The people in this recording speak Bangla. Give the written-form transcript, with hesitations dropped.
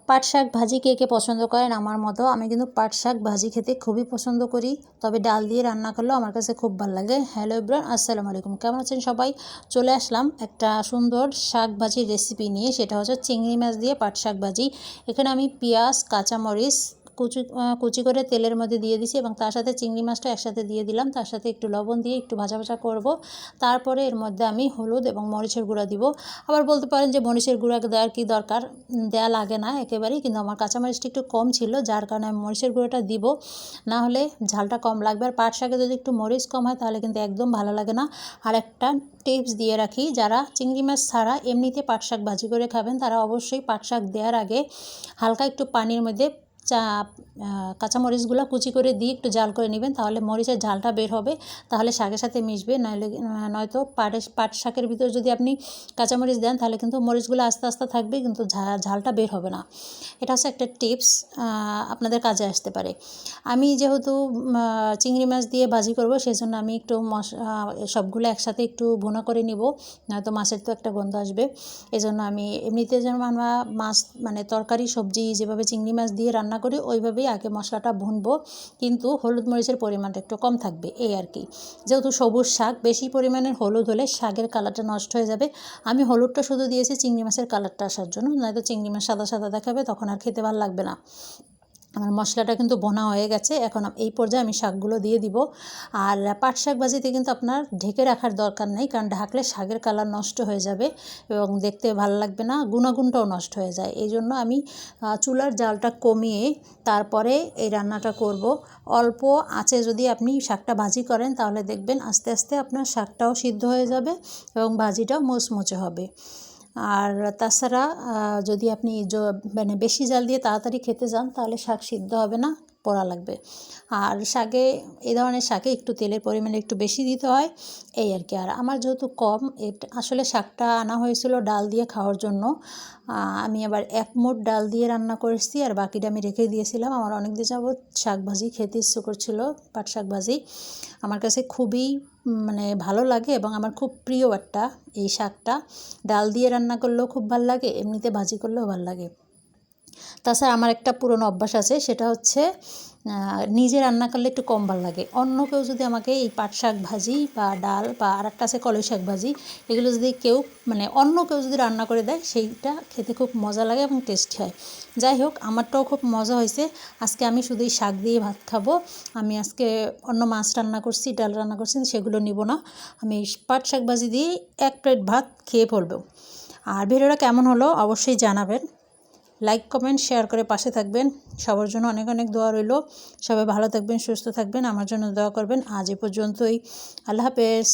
পাট শাক ভাজি কে কে পছন্দ করেন আমার মতো? আমি কিন্তু পাট শাক ভাজি খেতে খুবই পছন্দ করি, তবে ডাল দিয়ে রান্না করলেও আমার কাছে খুব ভালো লাগে। হ্যালো এভরিওয়ান, আসসালামু আলাইকুম। কেমন আছেন সবাই? চলে আসলাম একটা সুন্দর শাক ভাজির রেসিপি নিয়ে, সেটা হচ্ছে চিংড়ি মাছ দিয়ে পাট শাক ভাজি। এখানে আমি পেঁয়াজ, কাঁচামরিচ কুচি করে তেলের মধ্যে দিয়ে দিছি এবং তার সাথে চিংড়ি মাছটা একসাথে দিয়ে দিলাম। তার সাথে একটু লবণ দিয়ে একটু ভাজা ভাজা করব। তারপরে এর মধ্যে আমি হলুদ এবং মরিচের গুঁড়া দিব। আবার বলতে পারেন যে মরিচের গুঁড়া দেওয়ার কি দরকার, দেওয়া লাগে না একেবারেই, কিন্তু আমার কাঁচামরিচটা একটু কম ছিল, যার কারণে আমি মরিচের গুঁড়োটা দিব, না হলে ঝালটা কম লাগবে। আর পাট শাকে যদি একটু মরিচ কম হয় তাহলে কিন্তু একদম ভালো লাগে না। আর একটা টিপস দিয়ে রাখি, যারা চিংড়ি মাছ ছাড়া এমনিতে পাট শাক ভাজি করে খাবেন তারা অবশ্যই পাট শাক দেওয়ার আগে হালকা একটু পানির মধ্যে কাঁচামরিচগুলো কুচি করে দিয়ে একটু জাল করে নেবেন, তাহলে মরিচের ঝালটা বের হবে, তাহলে শাকের সাথে মিশবে। নয়তো পাট শাকের ভিতর যদি আপনি কাঁচামরিচ দেন তাহলে কিন্তু মরিচগুলো আস্তে আস্তে থাকবে, কিন্তু ঝালটা বের হবে না। এটা হচ্ছে একটা টিপস, আপনাদের কাজে আসতে পারে। আমি যেহেতু চিংড়ি মাছ দিয়ে ভাজি করব, সেজন্য আমি একটু সবগুলো একসাথে একটু ভুনা করে নিব, নয়তো মাছের তো একটা গন্ধ আসবে। এজন্য আমি এমনিতে যেন আমরা মাছ মানে তরকারি সবজি যেভাবে চিংড়ি মাছ দিয়ে রান্না করি ওইভাবেই আগে মশলাটা ভুনবো, কিন্তু হলুদ মরিচের পরিমাণটা একটু কম থাকবে, এই আর কি। যেহেতু সবুজ শাক, বেশি পরিমাণের হলুদ হলে শাকের কালারটা নষ্ট হয়ে যাবে। আমি হলুদটা শুধু দিয়েছি চিংড়ি মাছের কালারটা আসার জন্য, নয়তো চিংড়ি মাছ সাদা সাদা দেখাবে, তখন আর খেতে ভালো লাগবে না। আমার মশলাটা কিন্তু বোনা হয়ে গেছে, এখন এই পর্যায়ে আমি শাকগুলো দিয়ে দিব। আর পাট শাক ভাজিতে কিন্তু আপনার ঢেকে রাখার দরকার নেই, কারণ ঢাকলে শাকের কালার নষ্ট হয়ে যাবে এবং দেখতে ভালো লাগবে না, গুণাগুণটাও নষ্ট হয়ে যায়। এই জন্য আমি চুলার জালটা কমিয়ে তারপরে এই রান্নাটা করব। অল্প আঁচে যদি আপনি শাকটা ভাজি করেন তাহলে দেখবেন আস্তে আস্তে আপনার শাকটাও সিদ্ধ হয়ে যাবে এবং ভাজিটাও মুচমুচে হবে। আর তাছাড়া যদি আপনি মানে বেশি জাল দিয়ে তাড়াতাড়ি খেতে চান তাহলে শাক সিদ্ধ হবে না, পোড়া লাগবে। আর শাকে, এই ধরনের শাকে একটু তেলের পরিমাণ একটু বেশি দিতে হয়, এই আর কি। আর আমার যেহেতু কম, আসলে শাকটা আনা হয়েছিল ডাল দিয়ে খাওয়ার জন্য, আমি আবার 1 মুঠ ডাল দিয়ে রান্না করেছি আর বাকিটা আমি রেখে দিয়েছিলাম। আমার অনেক দিন যাবত শাক ভাজি খেতে ইচ্ছে করছিল, পাট শাক ভাজি আমার কাছে খুবই মানে ভালো লাগে এবং আমার খুব প্রিয় একটা এই শাকটা। ডাল দিয়ে রান্না করলেও খুব ভালো লাগে, এমনিতে ভাজি করলেও ভালো লাগে। তাছাড়া আমার একটা পুরনো অভ্যাস আছে, সেটা হচ্ছে নিজে রান্না করলে একটু কম ভালো লাগে। অন্য কেউ যদি আমাকে এই পাট শাক ভাজি বা ডাল বা আর একটা আছে কলই শাক ভাজি, এগুলো যদি কেউ মানে অন্য কেউ যদি রান্না করে দেয়, সেইটা খেতে খুব মজা লাগে এবং টেস্টি হয়। যাই হোক, আমারটাও খুব মজা হয়েছে। আজকে আমি শুধু এই শাক দিয়ে ভাত খাবো। আমি আজকে অন্য মাছ রান্না করছি, ডাল রান্না করছি, সেগুলো নিব না। আমি পাট শাক ভাজি দিয়ে 1 প্লেট ভাত খেয়ে ফেলবো। আর ভিডিওটা কেমন হলো অবশ্যই জানাবেন। লাইক কমেন্ট শেয়ার করে পাশে থাকবেন। সবার জন্য অনেক অনেক দোয়া রইল। সবাই ভালো থাকবেন, সুস্থ থাকবেন, আমার জন্য দোয়া করবেন। আজ এ পর্যন্তই। আল্লাহ হাফেজ।